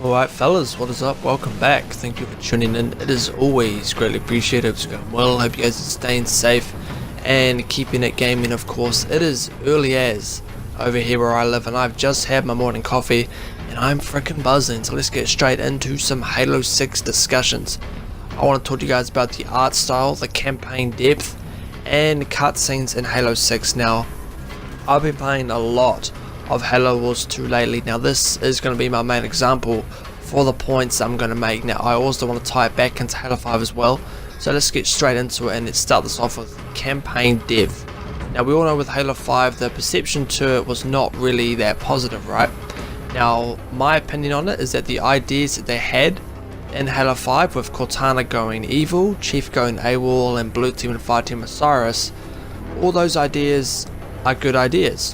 Alright fellas, what is up? Welcome back. Thank you for tuning in. It is always greatly appreciated. It's going well. Hope you guys are staying safe and keeping it gaming, of course. It is early as over here where I live, and I've just had my morning coffee and I'm freaking buzzing. So let's get straight into some Halo 6 discussions. I want to talk to you guys about the art style, the campaign depth, and cutscenes in Halo 6. Now, I've been playing a lot of Halo Wars 2 lately. Now this is going to be my main example for the points I'm going to make. Now I also want to tie it back into Halo 5 as well, so let's get straight into it and let's start this off with campaign depth. Now we all know with Halo 5 the perception to it was not really that positive, right? Now my opinion on it is that the ideas that they had in Halo 5 with Cortana going evil, Chief going AWOL, and Blue Team and Fireteam Osiris, all those ideas are good ideas.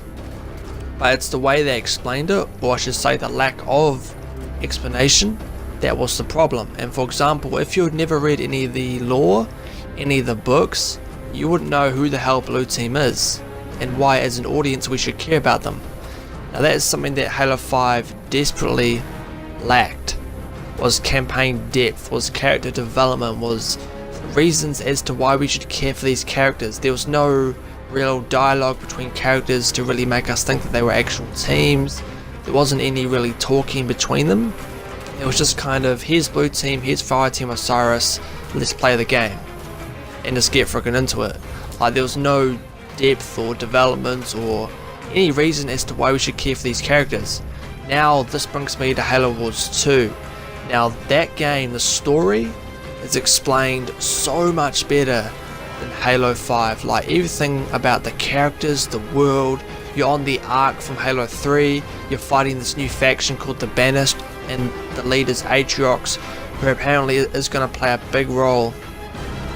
But it's the way they explained it, or I should say the lack of explanation, that was the problem. And for example, if you had never read any of the lore, any of the books, you wouldn't know who the hell Blue Team is and why as an audience we should care about them. Now that is something that Halo 5 desperately lacked, was campaign depth, was character development, was reasons as to why we should care for these characters. There was no real dialogue between characters to really make us think that they were actual teams. There wasn't any really talking between them. It was just kind of, here's Blue Team, here's Fireteam Osiris, let's play the game and just get freaking into it. Like, there was no depth or development or any reason as to why we should care for these characters. Now this brings me to Halo Wars 2. Now that game, the story is explained so much better in Halo 5, like everything about the characters, the world. You're on the Ark from Halo 3, you're fighting this new faction called the Banished, and the leader's Atriox, who apparently is going to play a big role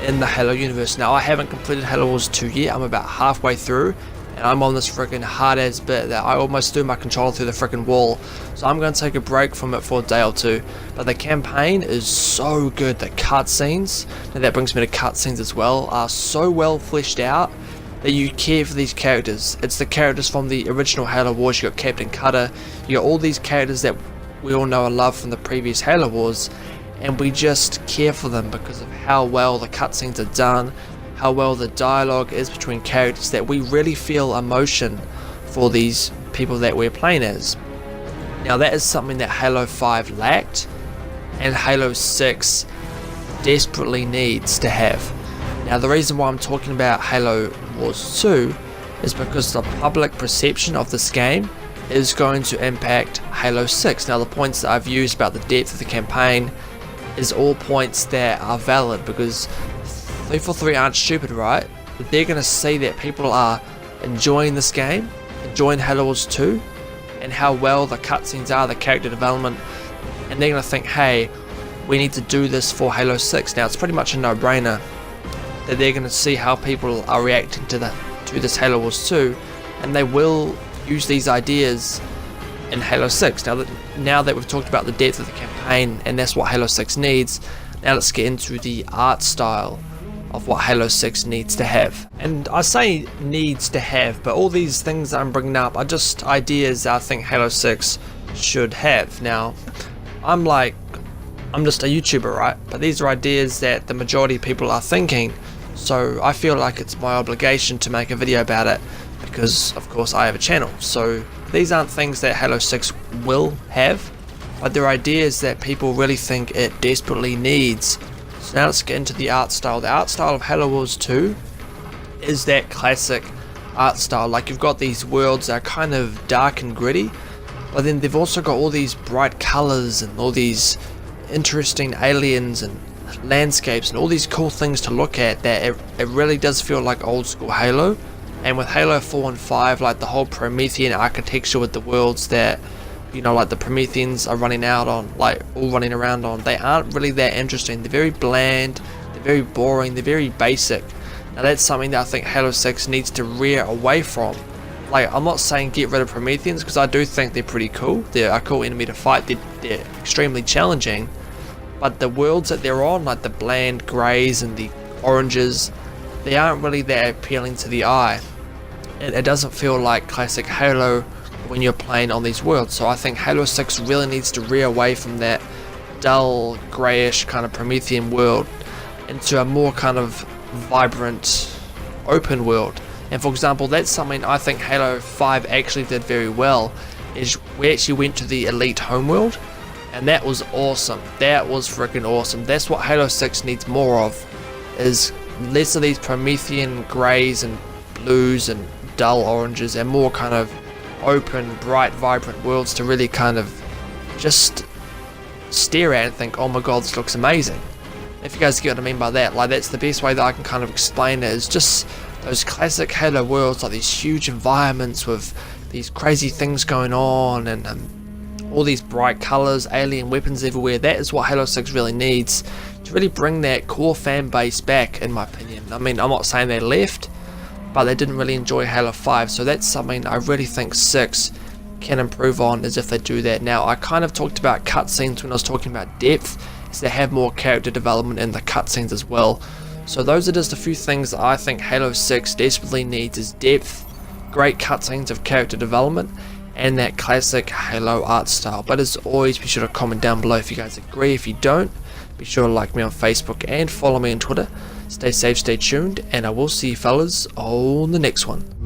in the Halo universe. Now I haven't completed Halo Wars 2 yet, I'm about halfway through, and I'm on this freaking hard ass bit that I almost threw my controller through the freaking wall, so I'm going to take a break from it for a day or two. But the campaign is so good. The cutscenes, and that brings me to cutscenes as well, are so well fleshed out that you care for these characters. It's the characters from the original Halo Wars. You got Captain Cutter, you got all these characters that we all know and love from the previous Halo Wars, and we just care for them because of how well the cutscenes are done, how well the dialogue is between characters, that we really feel emotion for these people that we're playing as. Now that is something that Halo 5 lacked and Halo 6 desperately needs to have. Now the reason why I'm talking about Halo Wars 2 is because the public perception of this game is going to impact Halo 6. Now the points that I've used about the depth of the campaign is all points that are valid, because 343 aren't stupid, right? They're going to see that people are enjoying this game, enjoying Halo Wars 2, and how well the cutscenes are, the character development, and they're going to think, hey, we need to do this for Halo 6. Now it's pretty much a no-brainer that they're going to see how people are reacting to this Halo Wars 2, and they will use these ideas in Halo 6. Now that we've talked about the depth of the campaign, and that's what Halo 6 needs, now let's get into the art style of what Halo 6 needs to have. And I say needs to have, but all these things I'm bringing up are just ideas that I think Halo 6 should have. Now, I'm just a YouTuber, right? But these are ideas that the majority of people are thinking, so I feel like it's my obligation to make a video about it, because of course I have a channel. So these aren't things that Halo 6 will have, but they're ideas that people really think it desperately needs. So now let's get into the art style. The art style of Halo Wars 2 is that classic art style. Like, you've got these worlds that are kind of dark and gritty, but then they've also got all these bright colors and all these interesting aliens and landscapes and all these cool things to look at, that it really does feel like old school Halo. And with Halo 4 and 5, like the whole Promethean architecture with the worlds that, you know, like the Prometheans are running out on, like all running around on, they aren't really that interesting. They're very bland, they're very boring, they're very basic. Now that's something that I think Halo 6 needs to rear away from. Like, I'm not saying get rid of Prometheans, because I do think they're pretty cool. They're a cool enemy to fight, they're extremely challenging. But the worlds that they're on, like the bland greys and the oranges, they aren't really that appealing to the eye. It doesn't feel like classic Halo when you're playing on these worlds. So I think Halo 6 really needs to rear away from that dull, greyish kind of Promethean world into a more kind of vibrant, open world. And for example, that's something I think Halo 5 actually did very well, is we actually went to the Elite homeworld, and that was awesome. That was freaking awesome. That's what Halo 6 needs more of, is less of these Promethean greys and blues and dull oranges, and more kind of open, bright, vibrant worlds to really kind of just stare at and think, oh my god, this looks amazing. If you guys get what I mean by that, like that's the best way that I can kind of explain it, is just those classic Halo worlds, like these huge environments with these crazy things going on, and all these bright colours, alien weapons everywhere. That is what Halo 6 really needs to really bring that core fan base back, in my opinion. I mean, I'm not saying they left, but they didn't really enjoy Halo 5, so that's something I really think 6 can improve on, is if they do that. Now, I kind of talked about cutscenes when I was talking about depth, is they have more character development in the cutscenes as well. So those are just a few things that I think Halo 6 desperately needs, is depth, great cutscenes of character development, and that classic Halo art style. But as always, be sure to comment down below if you guys agree. If you don't, be sure to like me on Facebook and follow me on Twitter. Stay safe, stay tuned, and I will see you fellas on the next one.